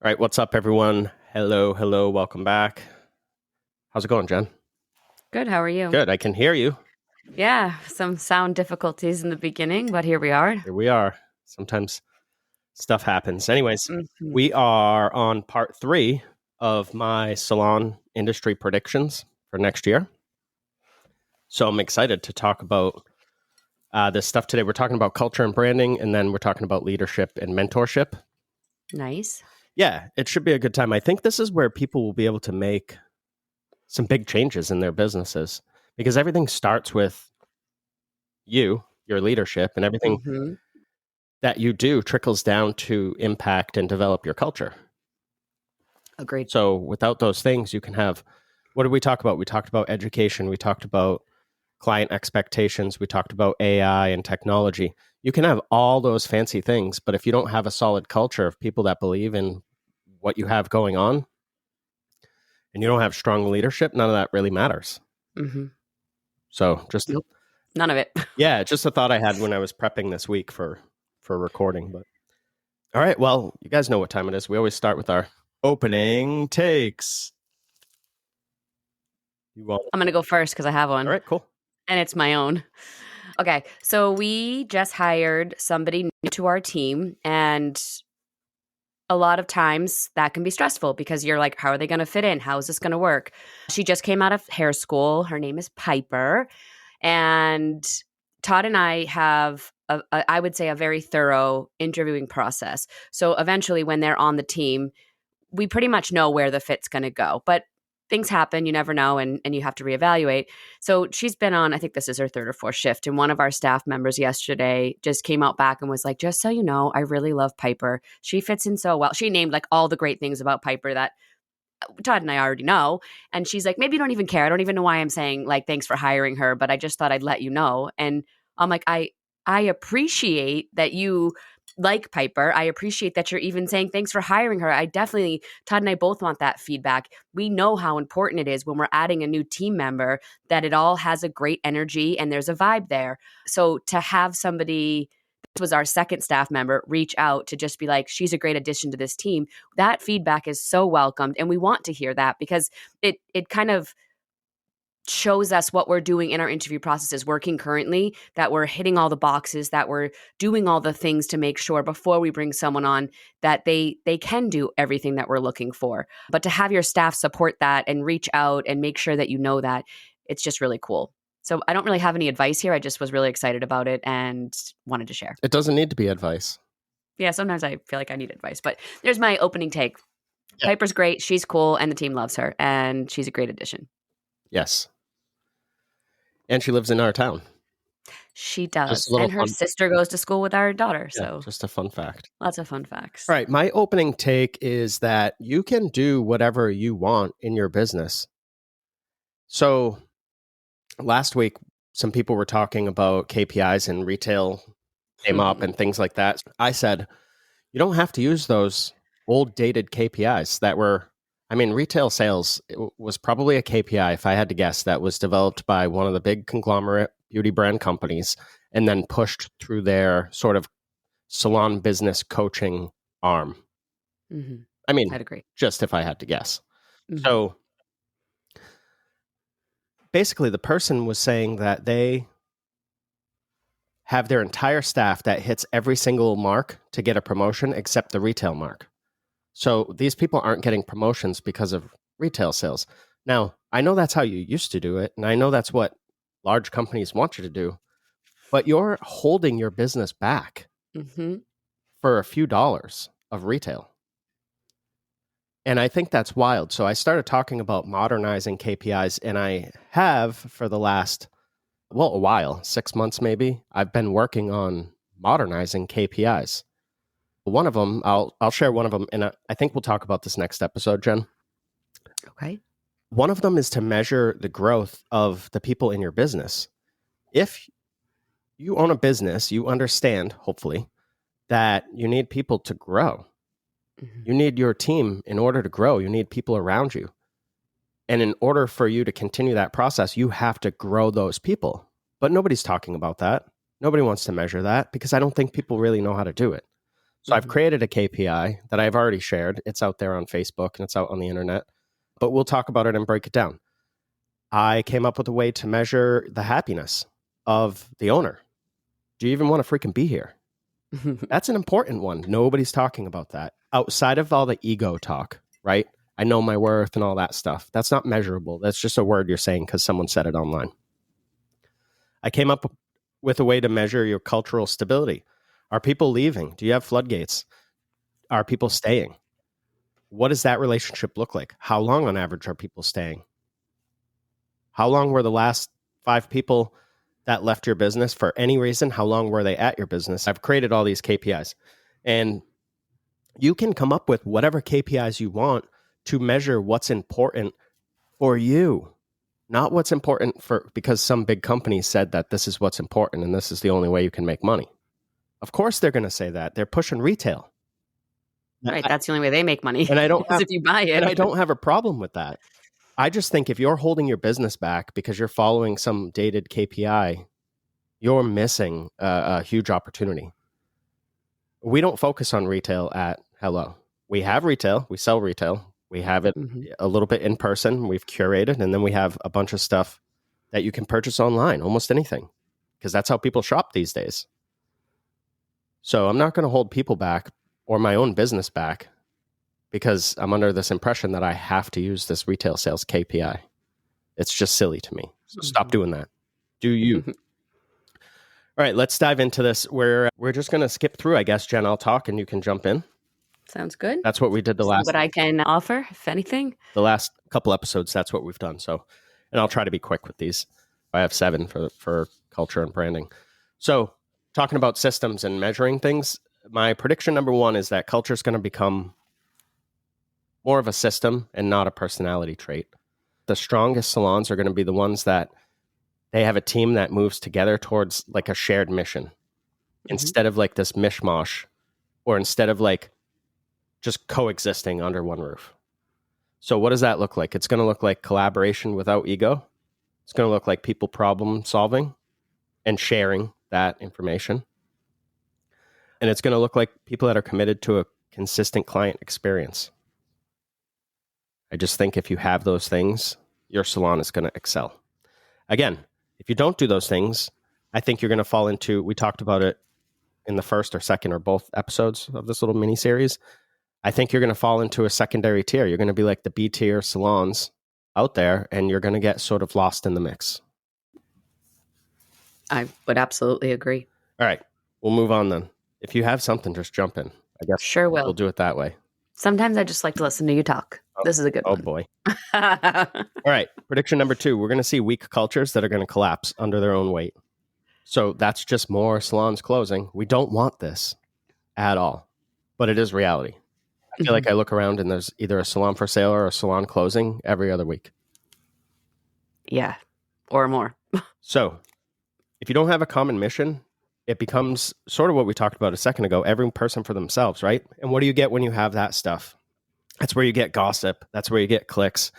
All right, what's up, everyone? Hello, welcome back. How's it going, Jen? Good. How are you? Good, I can hear you. Yeah, some sound difficulties in the beginning, but here we are. Here we are. Sometimes stuff happens. Anyways, Mhm. we are on part 3 of my Salon Industry Predictions for next year. So I'm excited to talk about this stuff today. We're talking about culture and branding, and then we're talking about leadership and mentorship. Nice. Yeah, it should be a good time. I think this is where people will be able to make some big changes in their businesses because everything starts with your leadership, and everything hmm that you do trickles down to impact and develop your culture. Agreed. So without those things, you can have, what did we talk about? We talked about education. We talked about client expectations. We talked about AI and technology. You can have all those fancy things, but if you don't have a solid culture of people that believe in what you have going on, and you don't have strong leadership, none of that really matters. hmm So just, Nope. None of it. yeah, just a thought I had when I was prepping this week for recording. But all right, well, you guys know what time it is. We always start with our opening takes. You all, I'm going to go first because I have one. all right, cool. And it's my own. Okay. So we just hired somebody new to our team. And a lot of times that can be stressful because you're like, how are they going to fit in? How is this going to work? She just came out of hair school. Her name is Piper. And Todd and I have, I would say, a very thorough interviewing process. So eventually, when they're on the team, we pretty much know where the fit's going to go. But things happen, you never know, and you have to reevaluate. So she's been on, I think this is her third or fourth shift. And one of our staff members yesterday just came out back and was like, just so you know, I really love Piper. She fits in so well. She named like all the great things about Piper that Todd and I already know. And she's like, maybe you don't even care. I don't even know why I'm saying like, thanks for hiring her, but I just thought I'd let you know. And I'm like, I appreciate that you like Piper. I appreciate that you're even saying thanks for hiring her. I definitely, Todd and I both want that feedback. We know how important it is when we're adding a new team member that it all has a great energy and there's a vibe there. So to have somebody, this was our second staff member, reach out to just be like, she's a great addition to this team. That feedback is so welcomed. And we want to hear that because it kind of shows us what we're doing in our interview processes working currently, that we're hitting all the boxes, that we're doing all the things to make sure before we bring someone on that they can do everything that we're looking for. But to have your staff support that and reach out and make sure that you know that, it's just really cool. So I don't really have any advice here. I just was really excited about it and wanted to share. It doesn't need to be advice. Yeah, sometimes I feel like I need advice, but there's my opening take. Yeah. Piper's great. She's cool and the team loves her and she's a great addition. Yes. And she lives in our town. She does. Just a little And her fun- sister goes to school with our daughter. Yeah, So just a fun fact. lots of fun facts. All right, my opening take is that you can do whatever you want in your business. So last week, some people were talking about KPIs and retail came up and things like that. I said, you don't have to use those old dated KPIs that were, retail sales was probably a KPI, if I had to guess, that was developed by one of the big conglomerate beauty brand companies and then pushed through their sort of salon business coaching arm. Mm-hmm. I'd agree. Just if I had to guess. Mm-hmm. So basically, the person was saying that they have their entire staff that hits every single mark to get a promotion except the retail mark. So these people aren't getting promotions because of retail sales. Now, I know that's how you used to do it, and I know that's what large companies want you to do, but you're holding your business back for a few dollars of retail. And I think that's wild. So I started talking about modernizing KPIs, and I have for the last, a while, 6 months maybe, I've been working on modernizing KPIs. One of them, I'll share one of them, and I think we'll talk about this next episode, Jen. Okay. One of them is to measure the growth of the people in your business. If you own a business, you understand, hopefully, that you need people to grow. Mm-hmm. You need your team in order to grow. You need people around you. And in order for you to continue that process, you have to grow those people. But nobody's talking about that. Nobody wants to measure that because I don't think people really know how to do it. So I've created a KPI that I've already shared. It's out there on Facebook and it's out on the internet, but we'll talk about it and break it down. I came up with a way to measure the happiness of the owner. Do you even want to freaking be here? That's an important one. Nobody's talking about that outside of all the ego talk, right? I know my worth and all that stuff. That's not measurable. That's just a word you're saying because someone said it online. I came up with a way to measure your cultural stability. Are people leaving? Do you have floodgates? Are people staying? What does that relationship look like? How long on average are people staying? How long were the last 5 people that left your business for any reason? How long were they at your business? I've created all these KPIs, and you can come up with whatever KPIs you want to measure what's important for you, not what's important for because some big company said that this is what's important and this is the only way you can make money. Of course they're going to say that. They're pushing retail. Right, that's the only way they make money. And I don't have, if you buy it. And I don't have a problem with that. I just think if you're holding your business back because you're following some dated KPI, you're missing a huge opportunity. We don't focus on retail at Hello. We have retail. We sell retail. We have it a little bit in person. We've curated, and then we have a bunch of stuff that you can purchase online, almost anything, because that's how people shop these days. So I'm not going to hold people back or my own business back because I'm under this impression that I have to use this retail sales KPI. It's just silly to me. So stop doing that. Do you? All right, let's dive into this. We're just going to skip through, I guess. Jen, I'll talk and you can jump in. Sounds good. That's what we did the last. What I can offer, if anything. The last couple episodes, that's what we've done. So, and I'll try to be quick with these. I have 7 for culture and branding. So, talking about systems and measuring things, my prediction number 1 is that culture is going to become more of a system and not a personality trait. The strongest salons are going to be the ones that they have a team that moves together towards like a shared mission instead of like this mishmash, or instead of like just coexisting under one roof. So what does that look like? It's going to look like collaboration without ego. It's going to look like people problem solving and sharing that information. And it's going to look like people that are committed to a consistent client experience. I just think if you have those things, your salon is going to excel. Again, if you don't do those things, I think you're going to fall into, we talked about it in the first or second or both episodes of this little mini series. I think you're going to fall into a secondary tier. You're going to be like the B tier salons out there, and you're going to get sort of lost in the mix. I would absolutely agree. All right, we'll move on then. If you have something, just jump in. I guess sure will. We'll do it that way. Sometimes I just like to listen to you talk. This is a good one. Oh, boy. All right. Prediction number 2. We're going to see weak cultures that are going to collapse under their own weight. So that's just more salons closing. We don't want this at all, but it is reality. I feel like I look around and there's either a salon for sale or a salon closing every other week. Yeah, or more. So if you don't have a common mission, it becomes sort of what we talked about a second ago, every person for themselves, right? And what do you get when you have that stuff? That's where you get gossip. That's where you get clicks.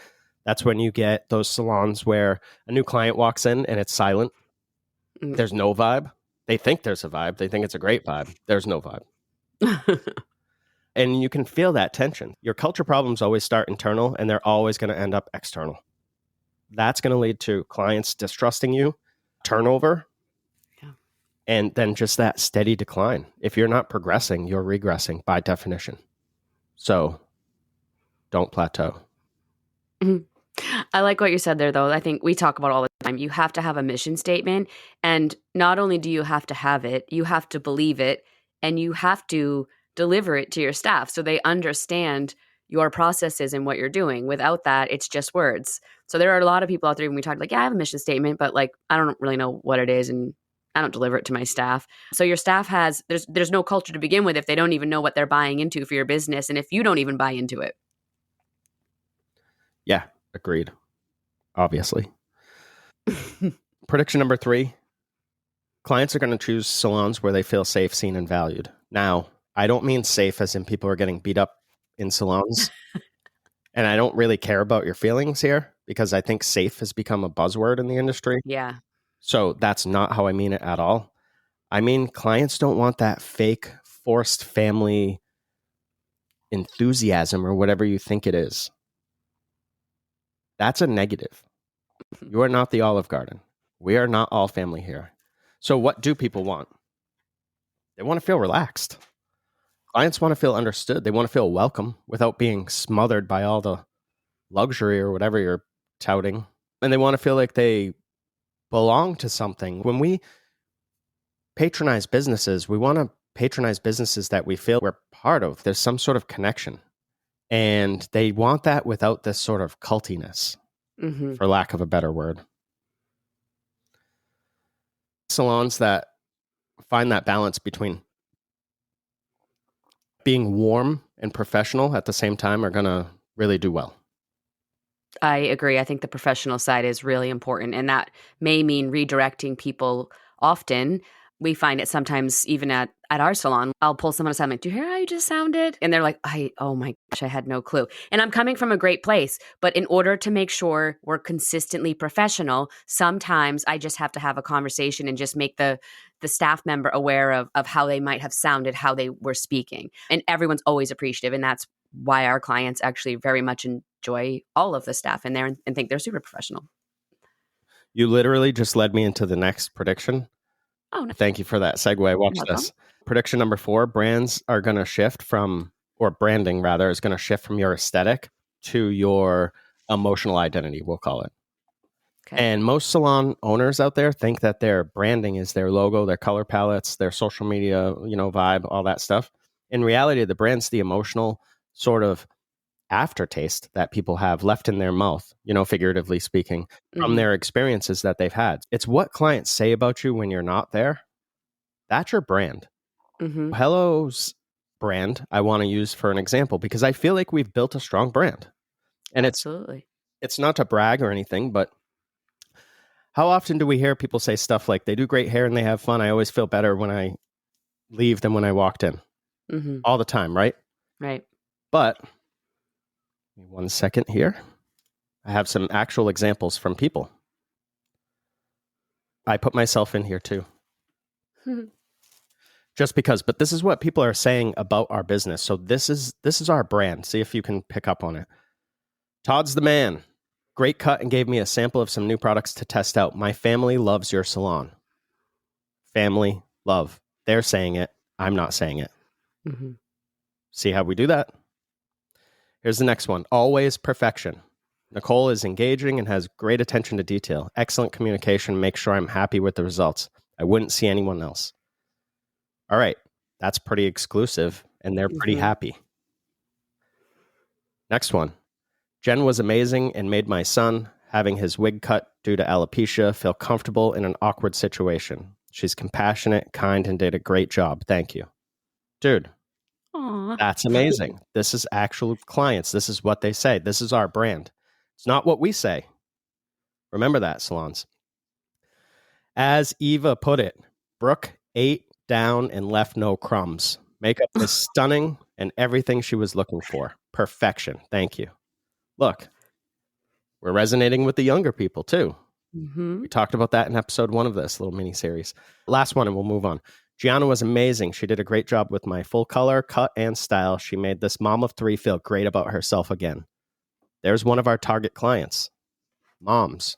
That's when you get those salons where a new client walks in and it's silent. There's no vibe. They think there's a vibe. They think it's a great vibe. There's no vibe. And you can feel that tension. Your culture problems always start internal and they're always going to end up external. That's going to lead to clients distrusting you, turnover, and then just that steady decline. If you're not progressing, you're regressing by definition. So don't plateau. I like what you said there, though. I think we talk about all the time. You have to have a mission statement. And not only do you have to have it, you have to believe it, and you have to deliver it to your staff so they understand your processes and what you're doing. Without that, it's just words. So there are a lot of people out there when we talk like, yeah, I have a mission statement, but like, I don't really know what it is and I don't deliver it to my staff. So your staff there's no culture to begin with if they don't even know what they're buying into for your business. And if you don't even buy into it. Yeah, agreed. Obviously. Prediction number 3. Clients are going to choose salons where they feel safe, seen, and valued. Now, I don't mean safe as in people are getting beat up in salons. And I don't really care about your feelings here because I think safe has become a buzzword in the industry. Yeah. So that's not how I mean it at all. I mean, clients don't want that fake forced family enthusiasm or whatever you think it is. That's a negative. You are not the Olive Garden. We are not all family here. So what do people want? They want to feel relaxed. Clients want to feel understood. They want to feel welcome without being smothered by all the luxury or whatever you're touting. And they want to feel like they belong to something. When we patronize businesses, we want to patronize businesses that we feel we're part of. There's some sort of connection. And they want that without this sort of cultiness, for lack of a better word. Salons that find that balance between being warm and professional at the same time are going to really do well. I agree. I think the professional side is really important, and that may mean redirecting people often. We find it sometimes even at our salon. I'll pull someone aside, I'm like, do you hear how you just sounded? And they're like, oh my gosh, I had no clue. And I'm coming from a great place, but in order to make sure we're consistently professional, sometimes I just have to have a conversation and just make the staff member aware of how they might have sounded, how they were speaking. And everyone's always appreciative. And that's why our clients actually very much enjoy all of the staff in there and think they're super professional. You literally just led me into the next prediction. Oh, no. Thank you for that segue. Watch this. Prediction number 4, brands are going to shift from, or branding rather, is going to shift from your aesthetic to your emotional identity, we'll call it. Okay. And most salon owners out there think that their branding is their logo, their color palettes, their social media, vibe, all that stuff. In reality, the brand's the emotional sort of aftertaste that people have left in their mouth, figuratively speaking, from their experiences that they've had. It's what clients say about you when you're not there. That's your brand. Hello's brand I want to use for an example because I feel like we've built a strong brand. And absolutely, it's not to brag or anything, but how often do we hear people say stuff like they do great hair and they have fun? I always feel better when I leave than when I walked in. All the time, right? Right. But 1 second here. I have some actual examples from people. I put myself in here too. Just because, but this is what people are saying about our business. So this is our brand. See if you can pick up on it. Todd's the man. Great cut and gave me a sample of some new products to test out. My family loves your salon. Family, love. They're saying it. I'm not saying it. See how we do that? Here's the next one. Always perfection. Nicole is engaging and has great attention to detail. Excellent communication. Make sure I'm happy with the results. I wouldn't see anyone else. All right. That's pretty exclusive, and they're pretty happy. Next one. Jen was amazing and made my son, having his wig cut due to alopecia, feel comfortable in an awkward situation. She's compassionate, kind, and did a great job. Thank you. Dude. Aww. That's amazing. This is actual clients. This is what they say. This is our brand. It's not what we say. Remember that, salons. As Eva put it, Brooke ate down and left no crumbs. Makeup is stunning and everything she was looking for. Perfection. Thank you. Look, we're resonating with the younger people too. We talked about that in episode 1 of this little mini series. Last one and we'll move on. Gianna was amazing. She did a great job with my full color, cut, and style. She made this mom of 3 feel great about herself again. There's one of our target clients. Moms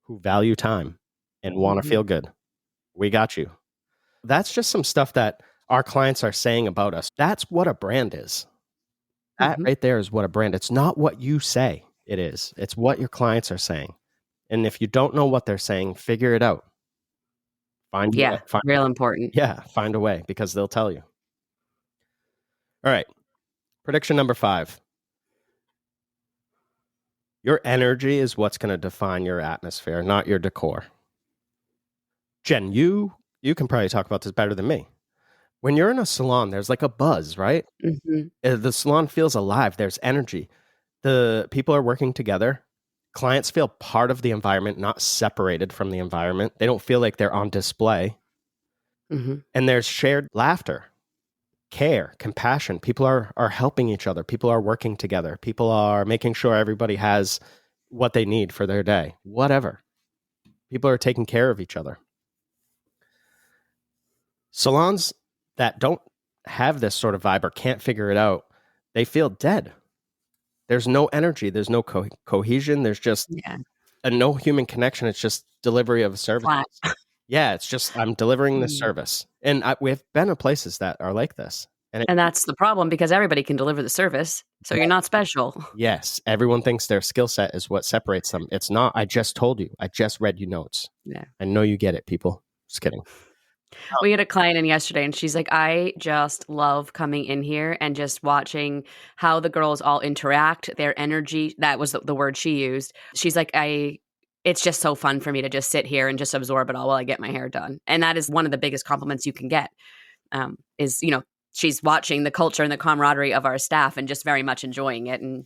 who value time and want to feel good. We got you. That's just some stuff that our clients are saying about us. That's what a brand is. That right there is what a brand. It's not what you say it is. It's what your clients are saying. And if you don't know what they're saying, figure it out. Real important. Yeah, find a way because they'll tell you. All right. Prediction number 5. Your energy is what's going to define your atmosphere, not your decor. Jen, you can probably talk about this better than me. When you're in a salon, there's like a buzz, right? The salon feels alive. There's energy. The people are working together. Clients feel part of the environment, not separated from the environment. They don't feel like they're on display. And there's shared laughter, care, compassion. People are helping each other. People are working together. People are making sure everybody has what they need for their day. Whatever. People are taking care of each other. Salons that don't have this sort of vibe or can't figure it out, they feel dead. There's no energy. There's no cohesion. There's just no human connection. It's just delivery of a service. Flat. Yeah, it's just I'm delivering this service. And we've been in places that are like this. And that's the problem because everybody can deliver the service. So you're not special. Yes. Everyone thinks their skill set is what separates them. It's not. I just told you. I just read you notes. Yeah. I know you get it, people. Just kidding. We had a client in yesterday and she's like, I just love coming in here and just watching how the girls all interact, their energy. That was the word she used. She's like, it's just so fun for me to just sit here and just absorb it all while I get my hair done. And that is one of the biggest compliments you can get is, she's watching the culture and the camaraderie of our staff and just very much enjoying it and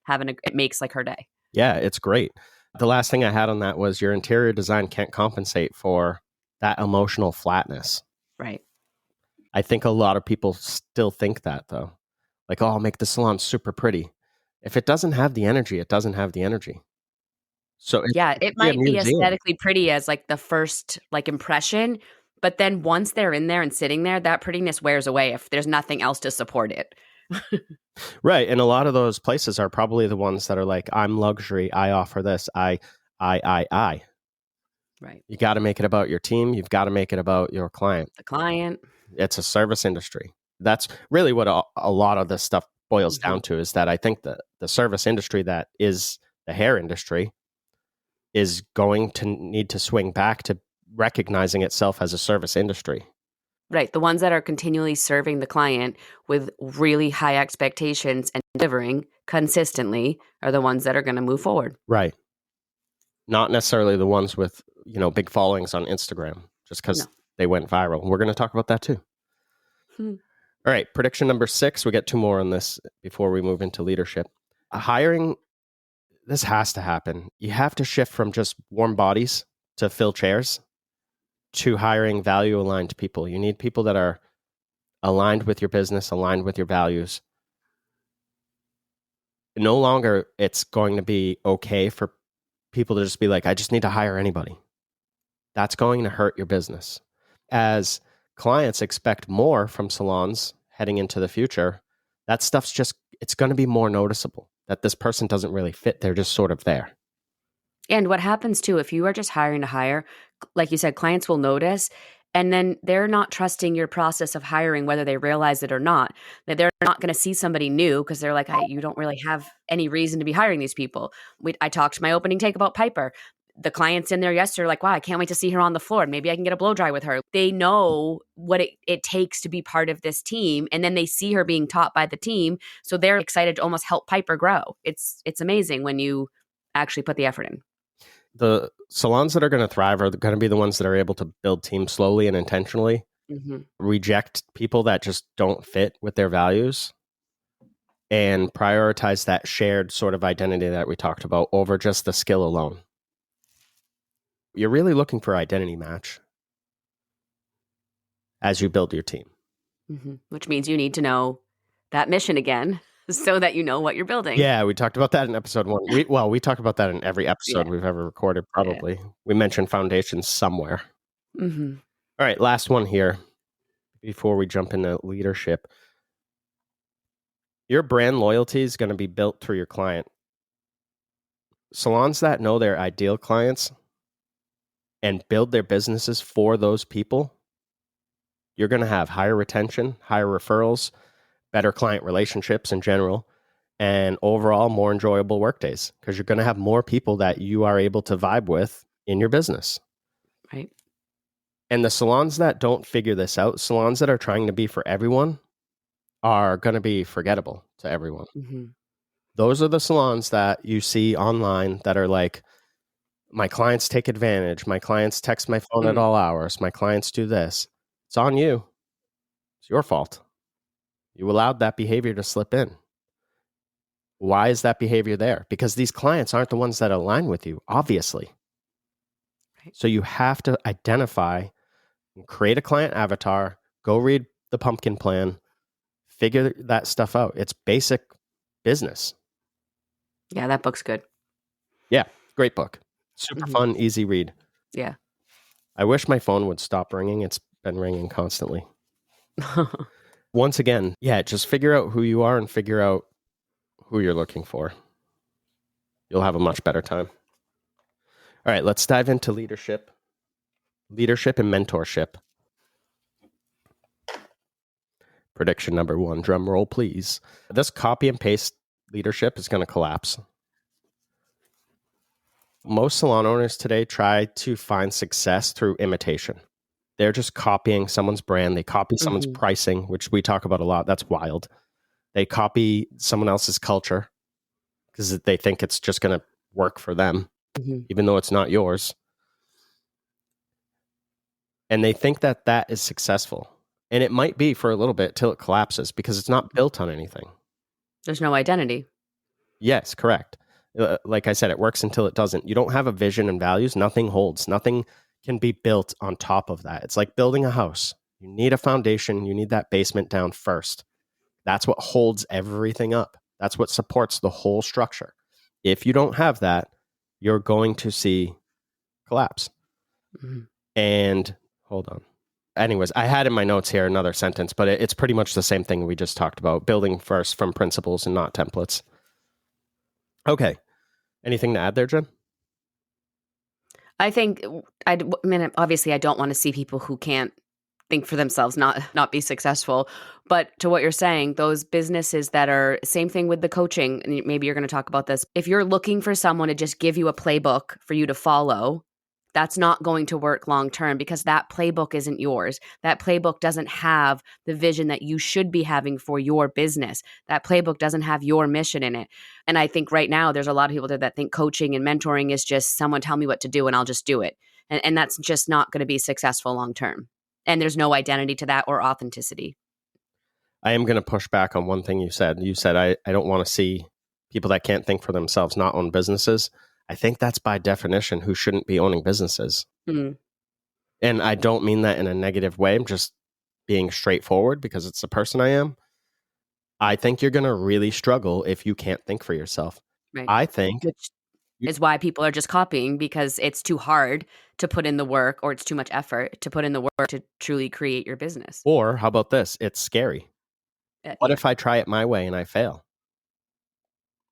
it makes like her day. Yeah, it's great. The last thing I had on that was your interior design can't compensate for that emotional flatness. Right. I think a lot of people still think that though. Like, oh, I'll make the salon super pretty. If it doesn't have the energy, it doesn't have the energy. So it might be aesthetically pretty as like the first like impression, but then once they're in there and sitting there, that prettiness wears away if there's nothing else to support it. Right. And a lot of those places are probably the ones that are like, I'm luxury. I offer this. I. Right. You got to make it about your team. You've got to make it about your client. The client. It's a service industry. That's really what a lot of this stuff boils down to, is that I think that the service industry that is the hair industry is going to need to swing back to recognizing itself as a service industry. Right. The ones that are continually serving the client with really high expectations and delivering consistently are the ones that are going to move forward. Right. Not necessarily the ones with, big followings on Instagram just because they went viral. We're going to talk about that too. All right. Prediction number 6. We get 2 more on this before we move into leadership. Hiring, this has to happen. You have to shift from just warm bodies to fill chairs to hiring value-aligned people. You need people that are aligned with your business, aligned with your values. No longer it's going to be okay for people to just be like, I just need to hire anybody. That's going to hurt your business. As clients expect more from salons heading into the future, that stuff's it's going to be more noticeable that this person doesn't really fit. They're just sort of there. And what happens too, if you are just hiring to hire, like you said, clients will notice, and then they're not trusting your process of hiring, whether they realize it or not. That they're not going to see somebody new because they're like, you don't really have any reason to be hiring these people. I talked to my opening take about Piper. The clients in there yesterday are like, wow, I can't wait to see her on the floor. Maybe I can get a blow dry with her. They know what it takes to be part of this team. And then they see her being taught by the team. So they're excited to almost help Piper grow. It's amazing when you actually put the effort in. The salons that are going to thrive are going to be the ones that are able to build teams slowly and intentionally, reject people that just don't fit with their values, and prioritize that shared sort of identity that we talked about over just the skill alone. You're really looking for identity match as you build your team. Which means you need to know that mission again so that you know what you're building. Yeah, we talked about that in episode 1. We talk about that in every episode we've ever recorded, probably. Yeah. We mentioned foundations somewhere. All right, last one here before we jump into leadership. Your brand loyalty is going to be built through your client. Salons that know their ideal clients and build their businesses for those people, you're going to have higher retention, higher referrals, better client relationships in general, and overall more enjoyable workdays because you're going to have more people that you are able to vibe with in your business. Right. And the salons that don't figure this out, salons that are trying to be for everyone, are going to be forgettable to everyone. Those are the salons that you see online that are like, my clients take advantage. My clients text my phone at all hours. My clients do this. It's on you. It's your fault. You allowed that behavior to slip in. Why is that behavior there? Because these clients aren't the ones that align with you, obviously. Right. So you have to identify and create a client avatar, go read the pumpkin plan, figure that stuff out. It's basic business. Yeah, that book's good. Yeah, great book. Super fun, easy read. Yeah. I wish my phone would stop ringing. It's been ringing constantly. Once again, just figure out who you are and figure out who you're looking for. You'll have a much better time. All right, let's dive into leadership. Leadership and mentorship. Prediction number 1, drum roll, please. This copy and paste leadership is going to collapse. Most salon owners today try to find success through imitation. They're just copying someone's brand. They copy someone's pricing, which we talk about a lot. That's wild. They copy someone else's culture because they think it's just going to work for them, even though it's not yours. And they think that that is successful. And it might be for a little bit till it collapses because it's not built on anything. There's no identity. Yes, correct. Like I said, it works until it doesn't. You don't have a vision and values. Nothing holds. Nothing can be built on top of that. It's like building a house. You need a foundation. You need that basement down first. That's what holds everything up. That's what supports the whole structure. If you don't have that, you're going to see collapse. And hold on. Anyways, I had in my notes here another sentence, but it's pretty much the same thing we just talked about. Building first from principles and not templates. Okay. Anything to add there, Jen? I think, obviously I don't want to see people who can't think for themselves, not be successful. But to what you're saying, those businesses that are, same thing with the coaching, and maybe you're going to talk about this. If you're looking for someone to just give you a playbook for you to follow, that's not going to work long term because that playbook isn't yours. That playbook doesn't have the vision that you should be having for your business. That playbook doesn't have your mission in it. And I think right now there's a lot of people that think coaching and mentoring is just someone tell me what to do and I'll just do it. And that's just not going to be successful long term. And there's no identity to that or authenticity. I am going to push back on one thing you said. You said, I don't want to see people that can't think for themselves not own businesses. I think that's by definition who shouldn't be owning businesses. And I don't mean that in a negative way. I'm just being straightforward because it's the person I am. I think you're going to really struggle if you can't think for yourself. Right. I think. Which is why people are just copying because it's too hard to put in the work or it's too much effort to put in the work to truly create your business. Or how about this? It's scary. What if I try it my way and I fail?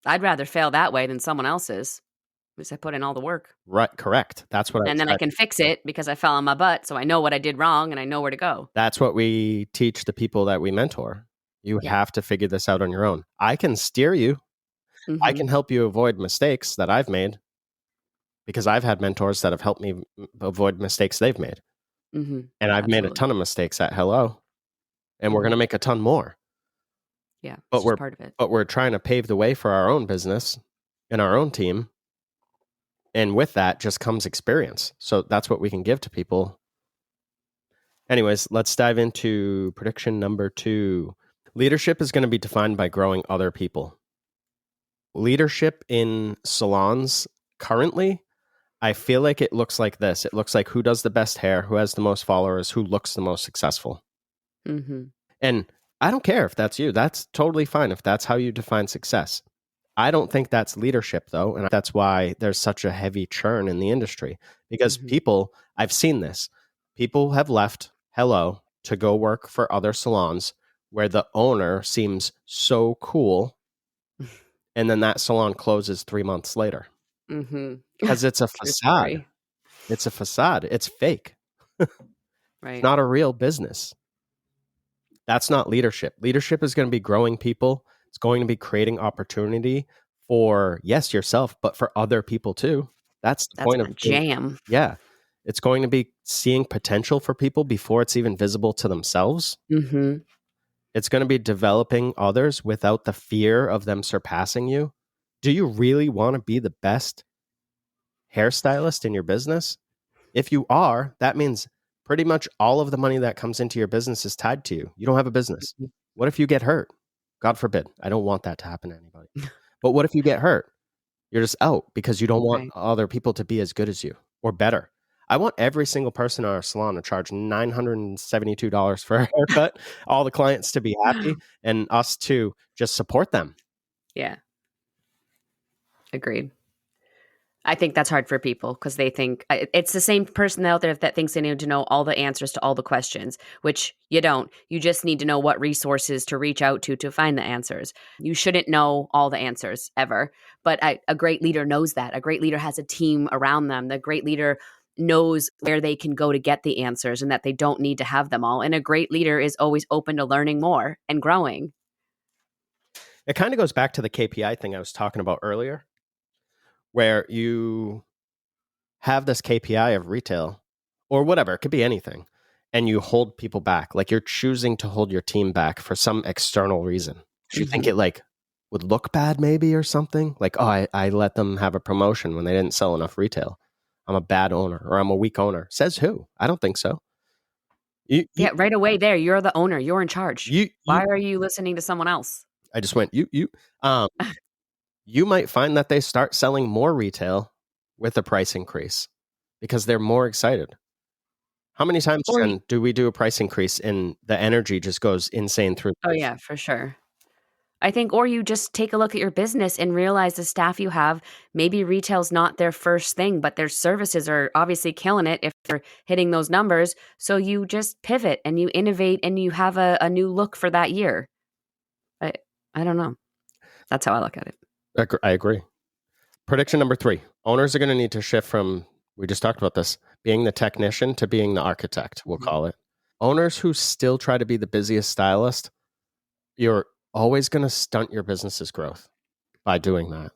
I'd rather fail that way than someone else's. Because I put in all the work. Right, correct. That's what and then I can fix it because I fell on my butt, so I know what I did wrong and I know where to go. That's what we teach the people that we mentor. You have to figure this out on your own. I can steer you. I can help you avoid mistakes that I've made because I've had mentors that have helped me avoid mistakes they've made. And I've made a ton of mistakes at Hello, and we're going to make a ton more. Yeah, but we're part of it. But we're trying to pave the way for our own business and our own team. And with that just comes experience. So that's what we can give to people. Anyways, let's dive into prediction number 2. Leadership is going to be defined by growing other people. Leadership in salons currently, I feel like it looks like this. It looks like who does the best hair, who has the most followers, who looks the most successful. And I don't care if that's you. That's totally fine if that's how you define success. I don't think that's leadership, though, and that's why there's such a heavy churn in the industry. Because people, I've seen this, people have left Hello to go work for other salons where the owner seems so cool, and then that salon closes 3 months later. Because it's a facade. It's a facade. It's fake. Right. It's not a real business. That's not leadership. Leadership is going to be growing people. It's going to be creating opportunity for, yes, yourself, but for other people too. That's the point of jam. Yeah. It's going to be seeing potential for people before it's even visible to themselves. It's going to be developing others without the fear of them surpassing you. Do you really want to be the best hairstylist in your business? If you are, that means pretty much all of the money that comes into your business is tied to you. You don't have a business. What if you get hurt? God forbid. I don't want that to happen to anybody. But what if you get hurt? You're just out because you don't want other people to be as good as you or better. I want every single person in our salon to charge $972 for a haircut, all the clients to be happy, and us to just support them. Yeah. Agreed. I think that's hard for people because they think it's the same person out there that thinks they need to know all the answers to all the questions, which you don't. You just need to know what resources to reach out to find the answers. You shouldn't know all the answers ever, but a great leader knows that. A great leader has a team around them. The great leader knows where they can go to get the answers and that they don't need to have them all. And a great leader is always open to learning more and growing. It kind of goes back to the KPI thing I was talking about earlier, where you have this KPI of retail or whatever, it could be anything, and you hold people back. Like you're choosing to hold your team back for some external reason. You think it like would look bad maybe or something? Like, oh, I let them have a promotion when they didn't sell enough retail. I'm a bad owner or I'm a weak owner. Says who? I don't think so. Yeah, right away there, you're the owner. You're in charge. You, Why are you listening to someone else? I just went, you might find that they start selling more retail with a price increase because they're more excited. How many times do we do a price increase and the energy just goes insane through? Oh, yeah, for sure. I think, or you just take a look at your business and realize the staff you have, maybe retail's not their first thing, but their services are obviously killing it if they're hitting those numbers. So you just pivot and you innovate and you have a new look for that year. I don't know. That's how I look at it. I agree. Prediction number 3. Owners are going to need to shift from, we just talked about this, being the technician to being the architect, we'll call it. Owners who still try to be the busiest stylist, you're always going to stunt your business's growth by doing that.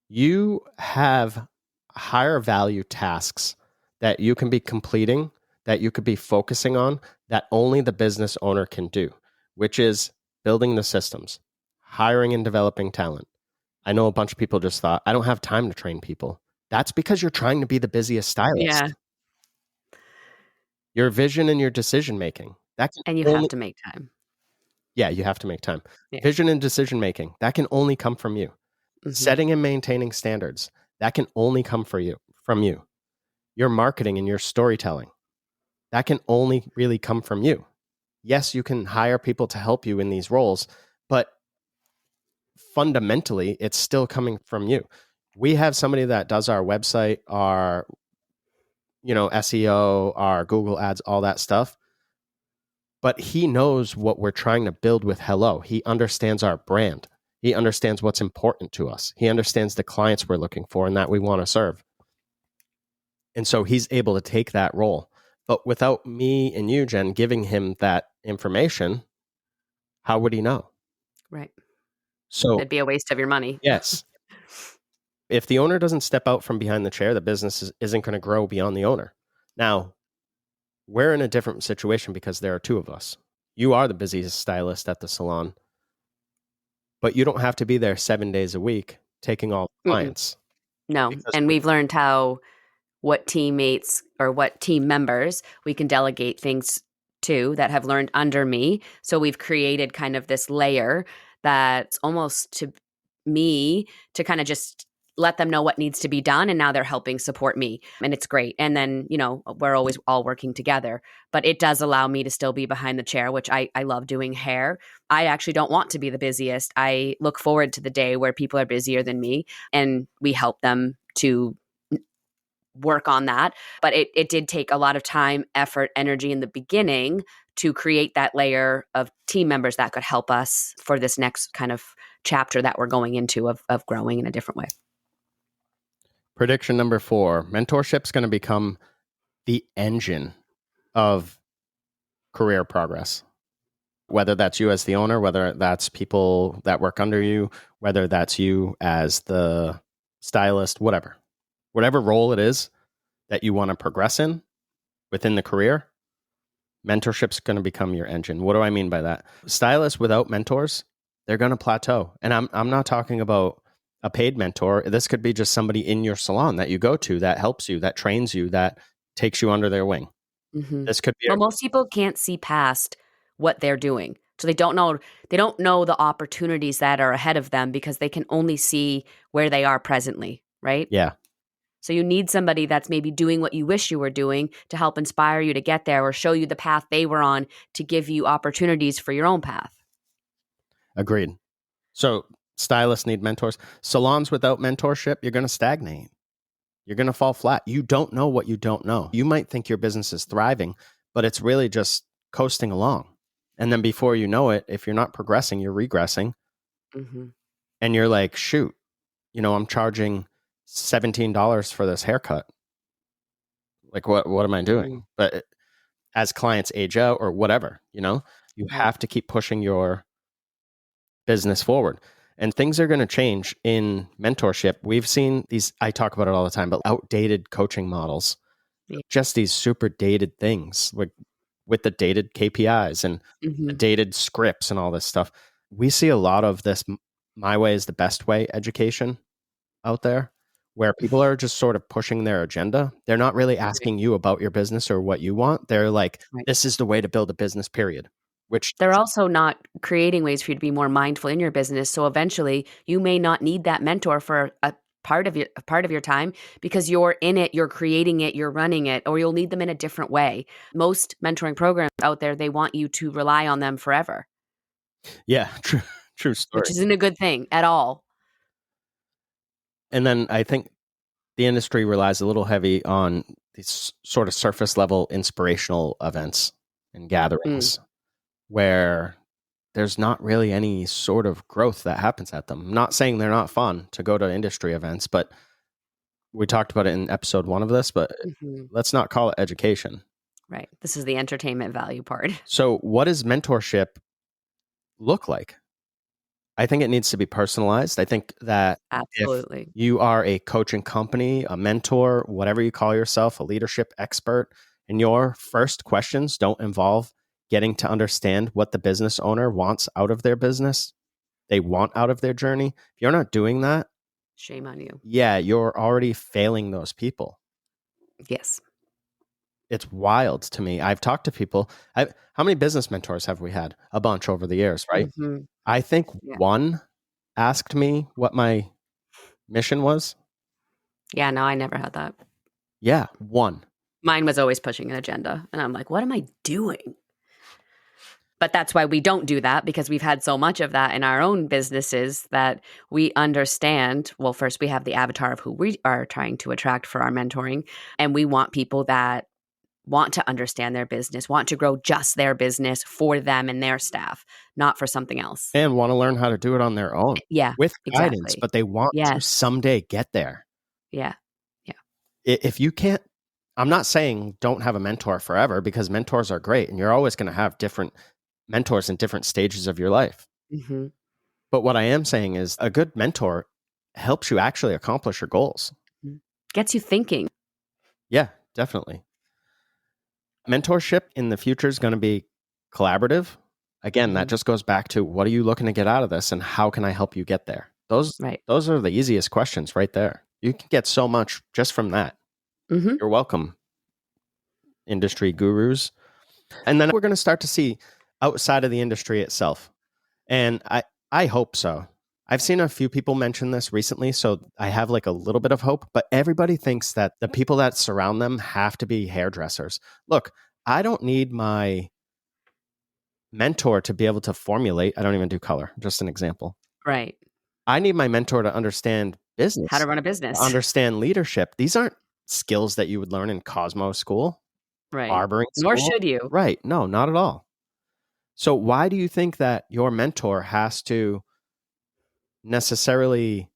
You have higher value tasks that you can be completing, that you could be focusing on, that only the business owner can do, which is building the systems, hiring and developing talent. I know a bunch of people just thought, I don't have time to train people. That's because you're trying to be the busiest stylist. Yeah. Your vision and your decision making. And you have to make time. Yeah, you have to make time. Yeah. Vision and decision making, that can only come from you. Setting and maintaining standards, that can only come from you. Your marketing and your storytelling, that can only really come from you. Yes, you can hire people to help you in these roles, but fundamentally, it's still coming from you. We have somebody that does our website, our SEO, our Google ads, all that stuff. But he knows what we're trying to build with Hello. He understands our brand. He understands what's important to us. He understands the clients we're looking for and that we want to serve. And so he's able to take that role. But without me and you, Jen, giving him that information, how would he know? Right. So it'd be a waste of your money. Yes. If the owner doesn't step out from behind the chair, the business isn't going to grow beyond the owner. Now, we're in a different situation because there are 2 of us. You are the busiest stylist at the salon, but you don't have to be there 7 days a week taking all the clients. No. And we've learned what teammates or what team members we can delegate things to that have learned under me. So we've created kind of this layer that's almost to me to kind of just let them know what needs to be done. And now they're helping support me. And it's great. And then, we're always all working together. But it does allow me to still be behind the chair, which I love doing hair. I actually don't want to be the busiest. I look forward to the day where people are busier than me and we help them to work on that. But it did take a lot of time, effort, energy in the beginning to create that layer of team members that could help us for this next kind of chapter that we're going into of growing in a different way. Prediction number 4, mentorship is going to become the engine of career progress. Whether that's you as the owner, whether that's people that work under you, whether that's you as the stylist, whatever role it is that you want to progress in within the career, mentorship's going to become your engine. What do I mean by that? Stylists without mentors, they're going to plateau. And I'm not talking about a paid mentor. This could be just somebody in your salon that you go to that helps you, that trains you, that takes you under their wing. This could be. Well, most people can't see past what they're doing. So they don't know the opportunities that are ahead of them because they can only see where they are presently, right? Yeah. So you need somebody that's maybe doing what you wish you were doing to help inspire you to get there or show you the path they were on to give you opportunities for your own path. Agreed. So stylists need mentors. Salons without mentorship, you're going to stagnate. you're going to fall flat. You don't know what you don't know. You might think your business is thriving, but it's really just coasting along. And then before you know it, if you're not progressing, you're regressing. Mm-hmm. And you're like, shoot, I'm charging $17 for this haircut. Like, what am I doing? Mm-hmm. But as clients age out or whatever, you Right. have to keep pushing your business forward. And things are going to change in mentorship. We've seen these, I talk about it all the time, but outdated coaching models, Yeah. just these super dated things with the dated KPIs and the dated scripts and all this stuff. We see a lot of this my way is the best way education out there, where people are just sort of pushing their agenda. They're not really asking you about your business or what you want. They're like, this is the way to build a business, period. Which they're also not creating ways for you to be more mindful in your business. So eventually you may not need that mentor for a part of your time because you're in it, you're creating it, you're running it, or you'll need them in a different way. Most mentoring programs out there, they want you to rely on them forever. Yeah, true story. Which isn't a good thing at all. And then I think the industry relies a little heavy on these sort of surface level inspirational events and gatherings where there's not really any sort of growth that happens at them. I'm not saying they're not fun to go to industry events, but we talked about it in episode 1 of this, but let's not call it education. Right. This is the entertainment value part. So what does mentorship look like? I think it needs to be personalized. I think that Absolutely. if you are a coaching company, a mentor, whatever you call yourself, a leadership expert, and your first questions don't involve getting to understand what the business owner wants out of their business, they want out of their journey. If you're not doing that, shame on you. Yeah, you're already failing those people. Yes. It's wild to me. I've talked to people. How many business mentors have we had? A bunch over the years, right? Mm-hmm. I think one asked me what my mission was. Yeah, no, I never had that. Yeah, one. Mine was always pushing an agenda. And I'm like, what am I doing? But that's why we don't do that, because we've had so much of that in our own businesses that we understand. Well, first, we have the avatar of who we are trying to attract for our mentoring. And we want people that want to understand their business, want to grow just their business for them and their staff, not for something else. And want to learn how to do it on their own. Yeah, with guidance, exactly. but they want to someday get there. Yeah. If you can't, I'm not saying don't have a mentor forever, because mentors are great and you're always going to have different mentors in different stages of your life. Mm-hmm. But what I am saying is a good mentor helps you actually accomplish your goals. Gets you thinking. Yeah, definitely. Mentorship in the future is going to be collaborative. Again, that just goes back to, what are you looking to get out of this and how can I help you get there? Those are the easiest questions right there. You can get so much just from that. Mm-hmm. You're welcome, industry gurus. And then we're going to start to see outside of the industry itself. And I hope so. I've seen a few people mention this recently, so I have like a little bit of hope, but everybody thinks that the people that surround them have to be hairdressers. Look, I don't need my mentor to be able to formulate. I don't even do color, just an example. Right. I need my mentor to understand business, how to run a business, understand leadership. These aren't skills that you would learn in Cosmo school, right? Barbering Nor school. should you. Right. No, not at all. So why do you think that your mentor has to necessarily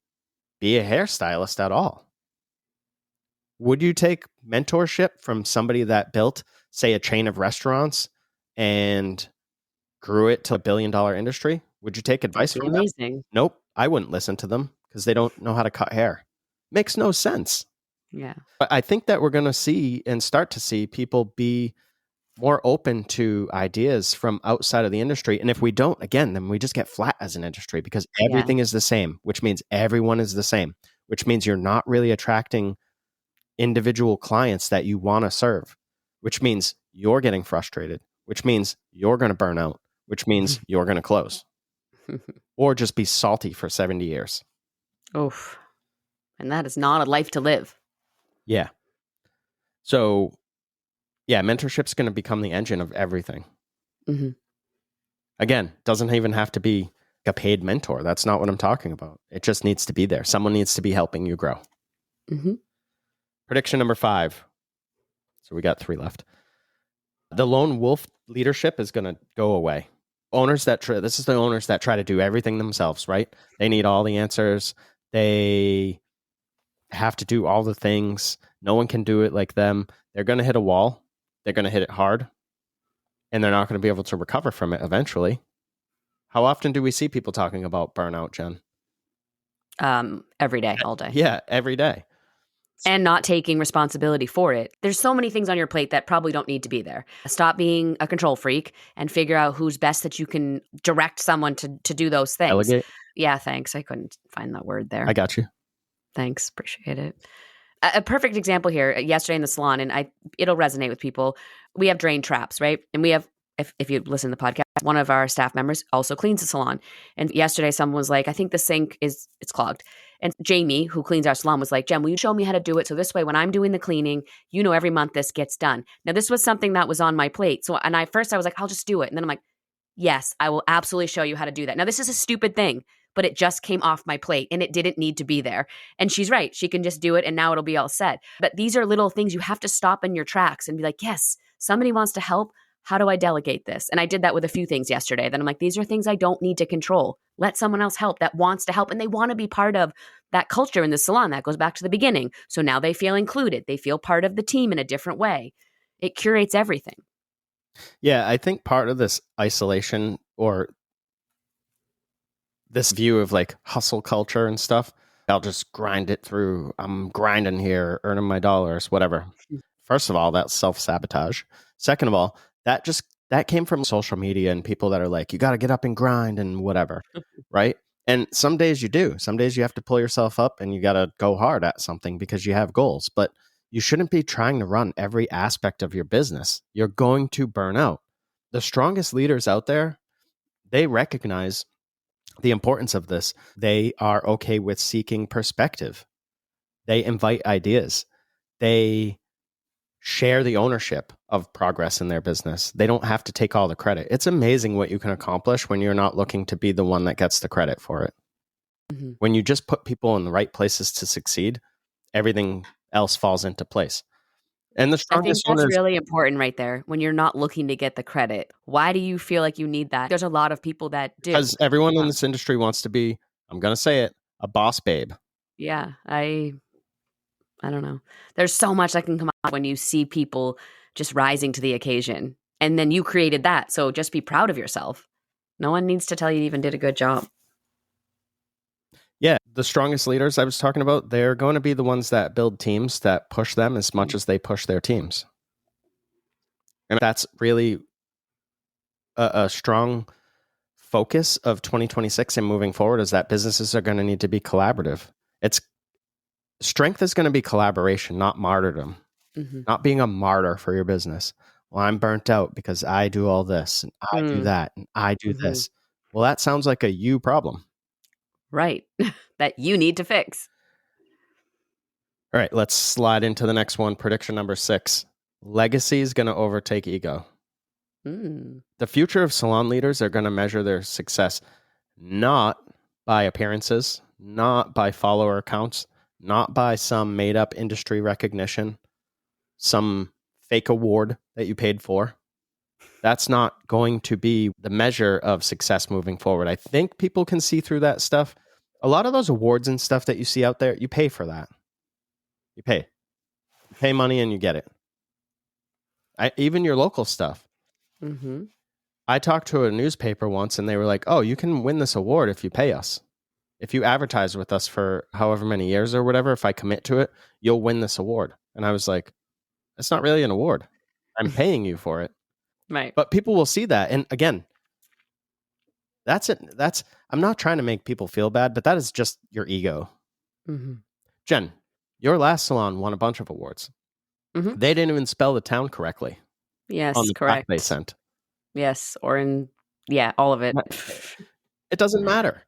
be a hairstylist at all? Would you take mentorship from somebody that built, say, a chain of restaurants and grew it to $1 billion industry? Would you take advice from them? Amazing. Nope. I wouldn't listen to them because they don't know how to cut hair. Makes no sense. Yeah. But I think that we're going to see and start to see people be more open to ideas from outside of the industry. And if we don't, again, then we just get flat as an industry, because everything is the same, which means everyone is the same, which means you're not really attracting individual clients that you want to serve, which means you're getting frustrated, which means you're going to burn out, which means you're going to close or just be salty for 70 years. Oof. And that is not a life to live. Yeah. So, yeah, mentorship's going to become the engine of everything. Mm-hmm. Again, doesn't even have to be a paid mentor. That's not what I'm talking about. It just needs to be there. Someone needs to be helping you grow. Mm-hmm. Prediction number 5. So we got 3 left. The lone wolf leadership is going to go away. This is the owners that try to do everything themselves, right? They need all the answers. They have to do all the things. No one can do it like them. They're going to hit a wall. They're going to hit it hard. And they're not going to be able to recover from it eventually. How often do we see people talking about burnout, Jen? Every day, all day. Yeah, every day. And not taking responsibility for it. There's so many things on your plate that probably don't need to be there. Stop being a control freak and figure out who's best that you can direct someone to do those things. Delegate. Yeah, thanks. I couldn't find that word there. I got you. Thanks. Appreciate it. A perfect example here, yesterday in the salon, and it'll resonate with people. We have drain traps, right? And we have, if you listen to the podcast, one of our staff members also cleans the salon. And yesterday someone was like, I think the sink it's clogged. And Jamie, who cleans our salon, was like, Jen, will you show me how to do it? So this way, when I'm doing the cleaning, every month this gets done. Now, this was something that was on my plate. So, and first I was like, I'll just do it. And then I'm like, yes, I will absolutely show you how to do that. Now, this is a stupid thing, but it just came off my plate and it didn't need to be there. And she's right. She can just do it and now it'll be all set. But these are little things you have to stop in your tracks and be like, yes, somebody wants to help. How do I delegate this? And I did that with a few things yesterday. Then I'm like, these are things I don't need to control. Let someone else help that wants to help. And they want to be part of that culture in the salon. That goes back to the beginning. So now they feel included. They feel part of the team in a different way. It curates everything. Yeah, I think part of this isolation or this view of like hustle culture and stuff, I'll just grind it through. I'm grinding here, earning my dollars, whatever. First of all, that's self-sabotage. Second of all, that came from social media and people that are like, you got to get up and grind and whatever, right? And some days you do. Some days you have to pull yourself up and you got to go hard at something because you have goals. But you shouldn't be trying to run every aspect of your business. You're going to burn out. The strongest leaders out there, they recognize the importance of this. They are okay with seeking perspective. They invite ideas. They share the ownership of progress in their business. They don't have to take all the credit. It's amazing what you can accomplish when you're not looking to be the one that gets the credit for it. Mm-hmm. When you just put people in the right places to succeed, everything else falls into place. And the strongest I think that's really important right there. When you're not looking to get the credit, why do you feel like you need that? There's a lot of people that do. Because everyone in this industry wants to be, I'm going to say it, a boss babe. Yeah, I don't know. There's so much that can come out when you see people just rising to the occasion. And then you created that. So just be proud of yourself. No one needs to tell you even did a good job. Yeah, the strongest leaders I was talking about, they're going to be the ones that build teams that push them as much as they push their teams. And that's really a strong focus of 2026 and moving forward, is that businesses are going to need to be collaborative. Strength is going to be collaboration, not martyrdom. Mm-hmm. Not being a martyr for your business. Well, I'm burnt out because I do all this and I do that and I do this. Well, that sounds like a you problem. Right. That you need to fix. All right, let's slide into the next one. Prediction number 6. Legacy is going to overtake ego. The future of salon leaders are going to measure their success not by appearances, not by follower accounts, not by some made-up industry recognition, some fake award that you paid for. That's not going to be the measure of success moving forward. I think people can see through that stuff. A lot of those awards and stuff that you see out there, you pay for that. You pay money and you get it. Even your local stuff. Mm-hmm. I talked to a newspaper once and they were like, oh, you can win this award if you pay us. If you advertise with us for however many years or whatever, if I commit to it, you'll win this award. And I was like, that's not really an award. I'm paying you for it. Right. But people will see that. And again, that's it. I'm not trying to make people feel bad, but that is just your ego. Mm-hmm. Jen, your last salon won a bunch of awards. Mm-hmm. They didn't even spell the town correctly. Yes, on the correct. They sent. Yes, or all of it. It doesn't matter.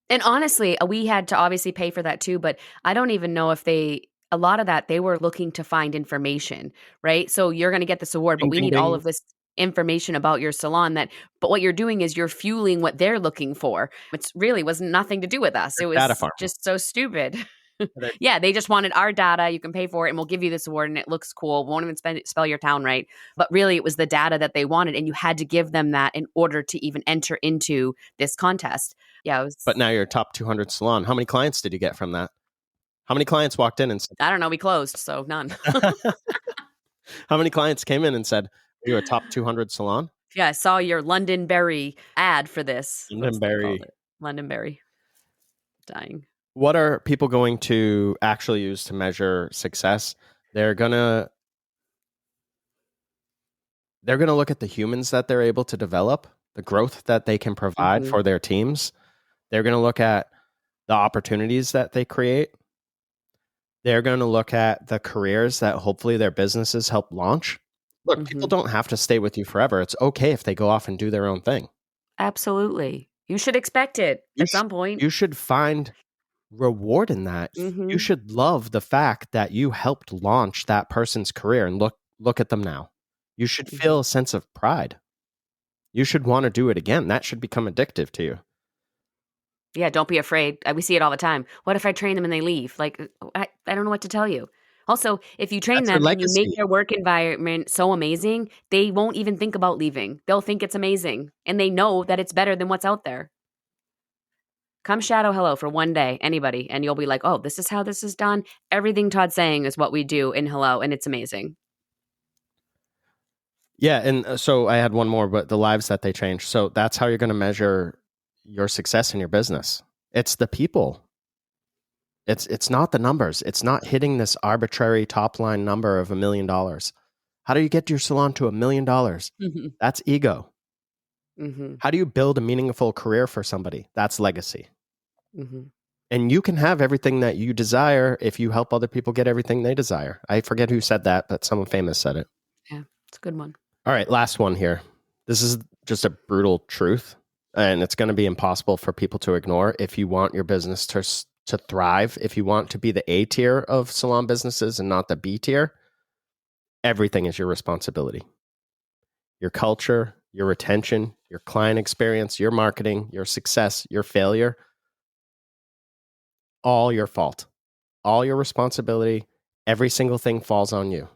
And honestly, we had to obviously pay for that too, but I don't even know if a lot of that, they were looking to find information, right? So you're going to get this award, but we need all of this information about your salon but what you're doing is you're fueling what they're looking for. It really was nothing to do with us. It was just so stupid. Yeah, they just wanted our data. You can pay for it and we'll give you this award and it looks cool. Won't even spell your town right. But really, it was the data that they wanted. And you had to give them that in order to even enter into this contest. Yeah, it was, But now you're a top 200 salon. How many clients did you get from that? How many clients walked in and said, I don't know. We closed, so none. how many clients came in and said, are you a top 200 salon? Yeah, I saw your Londonderry ad for this. What's they called Londonderry. it? Londonderry. Dying. What are people going to actually use to measure success? They're gonna look at the humans that they're able to develop, the growth that they can provide for their teams. They're going to look at the opportunities that they create. They're going to look at the careers that hopefully their businesses help launch. Look, people don't have to stay with you forever. It's okay if they go off and do their own thing. Absolutely. You should expect it at some point. You should find reward in that. You should love the fact that you helped launch that person's career and look at them now. You should feel a sense of pride. You should want to do it again. That should become addictive to you. Yeah, don't be afraid. We see it all the time. What if I train them and they leave? Like, I don't know what to tell you. Also, if you train them and you make their work environment so amazing, they won't even think about leaving. They'll think it's amazing. And they know that it's better than what's out there. Come shadow Hello for one day, anybody, and you'll be like, oh, this is how this is done. Everything Todd's saying is what we do in Hello, and it's amazing. Yeah, and so I had one more, but the lives that they change. So that's how you're going to measure your success in your business. It's the people. It's not the numbers. It's not hitting this arbitrary top line number of $1 million. How do you get your salon to $1 million? That's ego. How do you build a meaningful career for somebody? That's legacy. And you can have everything that you desire if you help other people get everything they desire. I forget who said that, but someone famous said it. Yeah, it's a good one. All right, last one here. This is just a brutal truth, and it's going to be impossible for people to ignore if you want your business to thrive, if you want to be the A tier of salon businesses and not the B tier. Everything is your responsibility. Your culture, your retention, your client experience, your marketing, your success, your failure, all your fault, all your responsibility. Every single thing falls on you.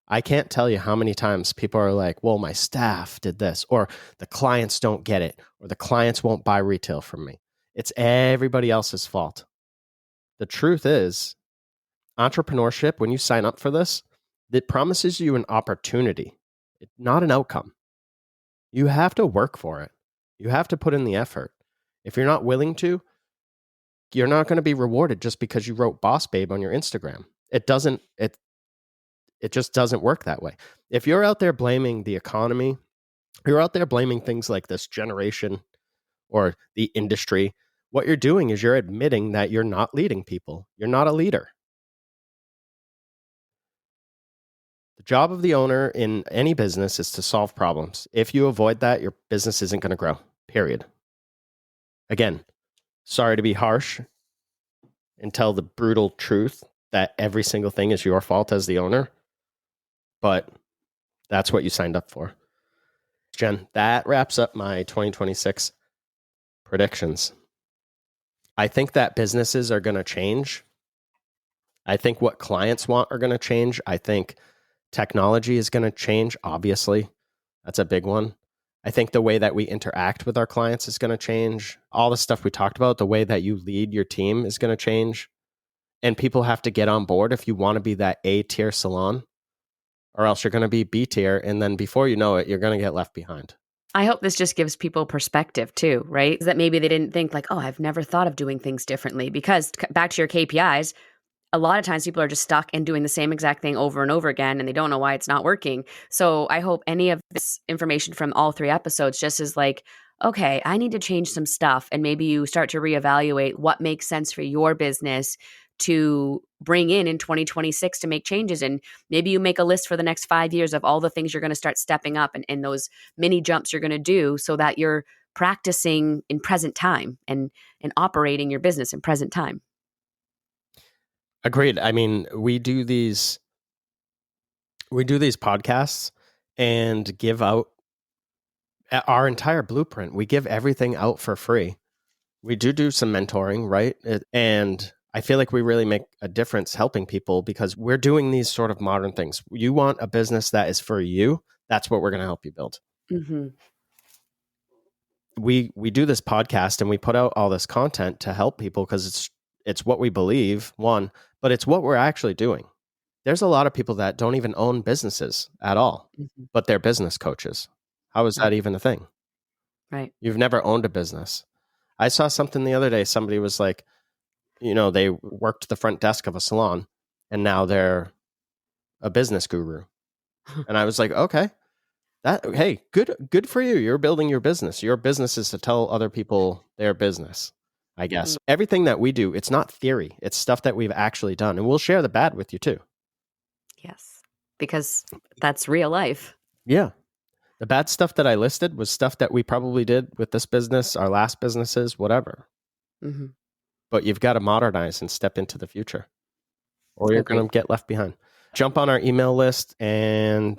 I can't tell you how many times people are like, well, my staff did this, or the clients don't get it, or the clients won't buy retail from me. It's everybody else's fault. The truth is, entrepreneurship, when you sign up for this, it promises you an opportunity, not an outcome. You have to work for it. You have to put in the effort. If you're not willing to, you're not going to be rewarded just because you wrote Boss Babe on your Instagram. It just doesn't work that way. If you're out there blaming the economy, you're out there blaming things like this generation or the industry, what you're doing is you're admitting that you're not leading people. You're not a leader. The job of the owner in any business is to solve problems. If you avoid that, your business isn't going to grow, period. Again, sorry to be harsh and tell the brutal truth that every single thing is your fault as the owner, but that's what you signed up for. Jen, that wraps up my 2026 predictions. I think that businesses are going to change. I think what clients want are going to change. I think technology is going to change, obviously. That's a big one. I think the way that we interact with our clients is going to change. All the stuff we talked about, the way that you lead your team is going to change. And people have to get on board if you want to be that A tier salon, or else you're going to be B tier. And then before you know it, you're going to get left behind. I hope this just gives people perspective too, right? That maybe they didn't think like, oh, I've never thought of doing things differently. Because back to your KPIs, a lot of times people are just stuck and doing the same exact thing over and over again, and they don't know why it's not working. So I hope any of this information from all 3 episodes just is like, okay, I need to change some stuff. And maybe you start to reevaluate what makes sense for your business to bring in 2026 to make changes. And maybe you make a list for the next 5 years of all the things you're going to start stepping up and those mini jumps you're going to do so that you're practicing in present time and operating your business in present time. Agreed. I mean, we do these podcasts and give out our entire blueprint. We give everything out for free. We do some mentoring, right? And I feel like we really make a difference helping people because we're doing these sort of modern things. You want a business that is for you, that's what we're going to help you build. Mm-hmm. We do this podcast and we put out all this content to help people because it's what we believe, one, but it's what we're actually doing. There's a lot of people that don't even own businesses at all, Mm-hmm. but they're business coaches. How is that even a thing? Right. You've never owned a business. I saw something the other day. Somebody was like, they worked the front desk of a salon and now they're a business guru. And I was like, okay, hey, good for you. You're building your business. Your business is to tell other people their business, I guess. Mm-hmm. Everything that we do, it's not theory. It's stuff that we've actually done. And we'll share the bad with you too. Yes, because that's real life. Yeah. The bad stuff that I listed was stuff that we probably did with this business, our last businesses, whatever. Mm-hmm. But you've got to modernize and step into the future or you're going to get left behind. Jump on our email list and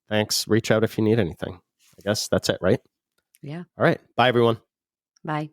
thanks. Reach out if you need anything. I guess that's it, right? Yeah. All right. Bye, everyone. Bye.